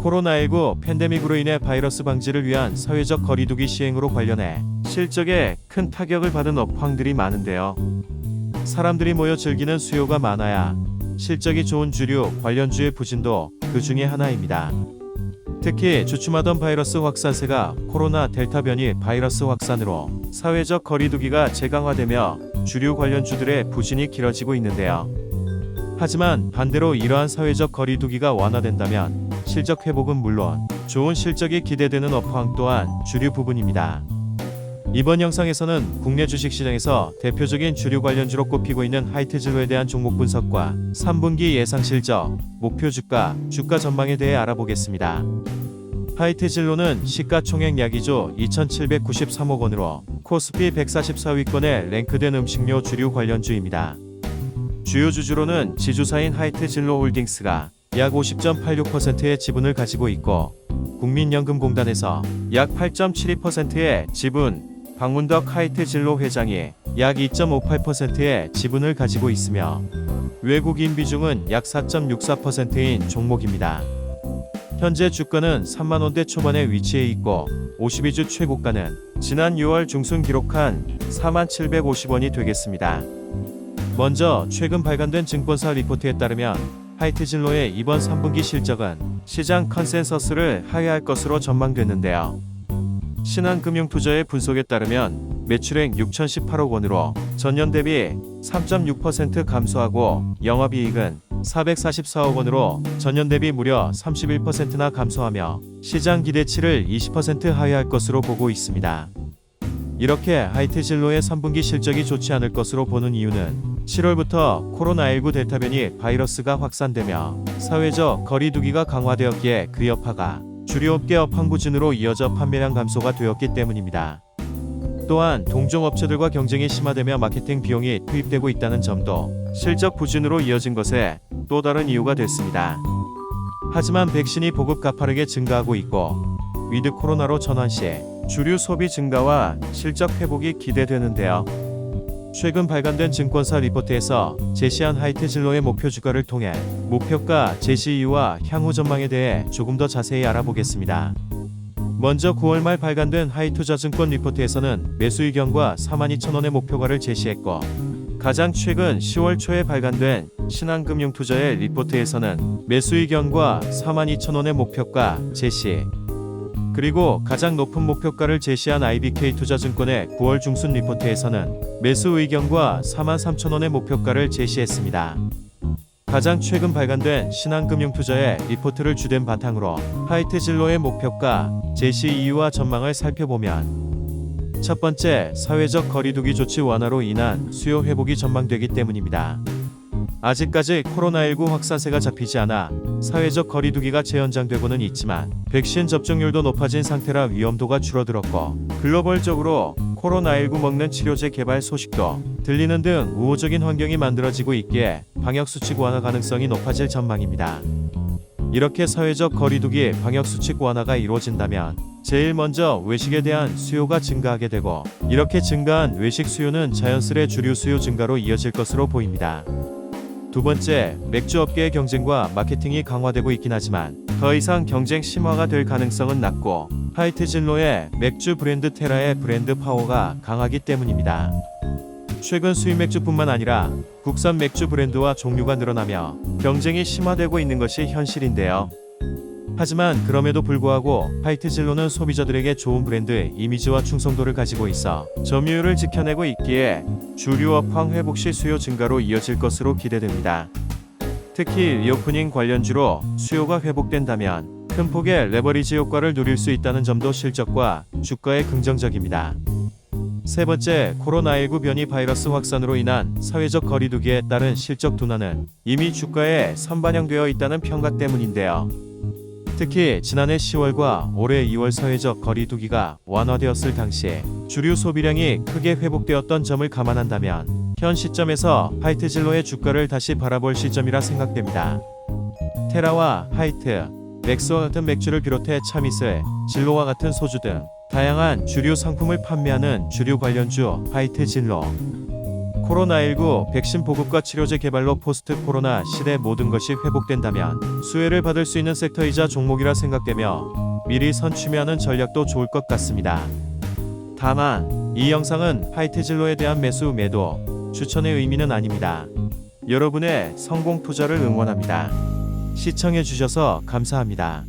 코로나19 팬데믹으로 인해 바이러스 방지를 위한 사회적 거리두기 시행으로 관련해 실적에 큰 타격을 받은 업황들이 많은데요. 사람들이 모여 즐기는 수요가 많아야 실적이 좋은 주류 관련주의 부진도 그 중에 하나입니다. 특히 주춤하던 바이러스 확산세가 코로나 델타 변이 바이러스 확산으로 사회적 거리두기가 재강화되며 주류 관련주들의 부진이 길어지고 있는데요. 하지만 반대로 이러한 사회적 거리두기가 완화된다면 실적 회복은 물론 좋은 실적이 기대되는 업황 또한 주류 부분입니다. 이번 영상에서는 국내 주식시장에서 대표적인 주류 관련주로 꼽히고 있는 하이트진로에 대한 종목 분석과 3분기 예상 실적, 목표 주가, 주가 전망에 대해 알아보겠습니다. 하이트진로는 시가총액 약 2조 2,793억 원으로 코스피 144위권에 랭크된 음식료 주류 관련주입니다. 주요 주주로는 지주사인 하이트진로홀딩스가 약 50.86%의 지분을 가지고 있고 국민연금공단에서 약 8.72%의 지분, 박문덕 하이트진로 회장이 약 2.58%의 지분을 가지고 있으며 외국인 비중은 약 4.64%인 종목입니다. 현재 주가는 3만원대 초반에 위치해 있고 52주 최고가는 지난 6월 중순 기록한 4750원이 되겠습니다. 먼저 최근 발간된 증권사 리포트에 따르면 하이트진로의 이번 3분기 실적은 시장 컨센서스를 하회할 것으로 전망됐는데요. 신한금융투자의 분석에 따르면 매출액 6,018억 원으로 전년 대비 3.6% 감소하고 영업이익은 444억 원으로 전년 대비 무려 31%나 감소하며 시장 기대치를 20% 하회할 것으로 보고 있습니다. 이렇게 하이트진로의 3분기 실적이 좋지 않을 것으로 보는 이유는 7월부터 코로나19 델타 변이 바이러스가 확산되며 사회적 거리두기가 강화되었기에 그 여파가 주류업계 업황 부진으로 이어져 판매량 감소가 되었기 때문입니다. 또한 동종업체들과 경쟁이 심화되며 마케팅 비용이 투입되고 있다는 점도 실적 부진으로 이어진 것의 또 다른 이유가 됐습니다. 하지만 백신이 보급 가파르게 증가하고 있고 위드 코로나로 전환 시 주류 소비 증가와 실적 회복이 기대되는데요. 최근 발간된 증권사 리포트에서 제시한 하이트진로의 목표 주가를 통해 목표가 제시 이유와 향후 전망에 대해 조금 더 자세히 알아보겠습니다. 먼저 9월 말 발간된 하이투자증권 리포트에서는 매수 의견과 42,000원의 목표가를 제시했고 가장 최근 10월 초에 발간된 신한금융투자의 리포트에서는 매수 의견과 42,000원의 목표가 제시, 그리고 가장 높은 목표가를 제시한 IBK투자증권의 9월 중순 리포트에서는 매수 의견과 43,000원의 목표가를 제시했습니다. 가장 최근 발간된 신한금융투자의 리포트를 주된 바탕으로 하이트진로의 목표가, 제시 이유와 전망을 살펴보면 첫 번째, 사회적 거리두기 조치 완화로 인한 수요 회복이 전망되기 때문입니다. 아직까지 코로나19 확산세가 잡히지 않아 사회적 거리두기가 재연장되고는 있지만 백신 접종률도 높아진 상태라 위험도가 줄어들었고 글로벌적으로 코로나19 먹는 치료제 개발 소식도 들리는 등 우호적인 환경이 만들어지고 있기에 방역수칙 완화 가능성이 높아질 전망입니다. 이렇게 사회적 거리두기 방역수칙 완화가 이루어진다면 제일 먼저 외식에 대한 수요가 증가하게 되고 이렇게 증가한 외식 수요는 자연스레 주류 수요 증가로 이어질 것으로 보입니다. 두 번째, 맥주업계의 경쟁과 마케팅이 강화되고 있긴 하지만 더 이상 경쟁 심화가 될 가능성은 낮고 하이트진로의 맥주 브랜드 테라의 브랜드 파워가 강하기 때문입니다. 최근 수입 맥주뿐만 아니라 국산 맥주 브랜드와 종류가 늘어나며 경쟁이 심화되고 있는 것이 현실인데요. 하지만 그럼에도 불구하고 하이트진로는 소비자들에게 좋은 브랜드 이미지와 충성도를 가지고 있어 점유율을 지켜내고 있기에 주류 업황 회복 시 수요 증가로 이어질 것으로 기대됩니다. 특히 리오프닝 관련주로 수요가 회복된다면 큰 폭의 레버리지 효과를 누릴 수 있다는 점도 실적과 주가에 긍정적입니다. 세 번째, 코로나19 변이 바이러스 확산으로 인한 사회적 거리두기에 따른 실적 둔화는 이미 주가에 선반영되어 있다는 평가 때문인데요. 특히 지난해 10월과 올해 2월 사회적 거리두기가 완화되었을 당시 주류 소비량이 크게 회복되었던 점을 감안한다면 현 시점에서 하이트진로의 주가를 다시 바라볼 시점이라 생각됩니다. 테라와 하이트, 맥스와 같은 맥주를 비롯해 참이슬, 진로와 같은 소주 등 다양한 주류 상품을 판매하는 주류 관련주 하이트진로. 코로나19 백신 보급과 치료제 개발로 포스트 코로나 시대 모든 것이 회복된다면 수혜를 받을 수 있는 섹터이자 종목이라 생각되며 미리 선취매하는 전략도 좋을 것 같습니다. 다만 이 영상은 화이트진로에 대한 매도 추천의 의미는 아닙니다. 여러분의 성공 투자를 응원합니다. 시청해 주셔서 감사합니다.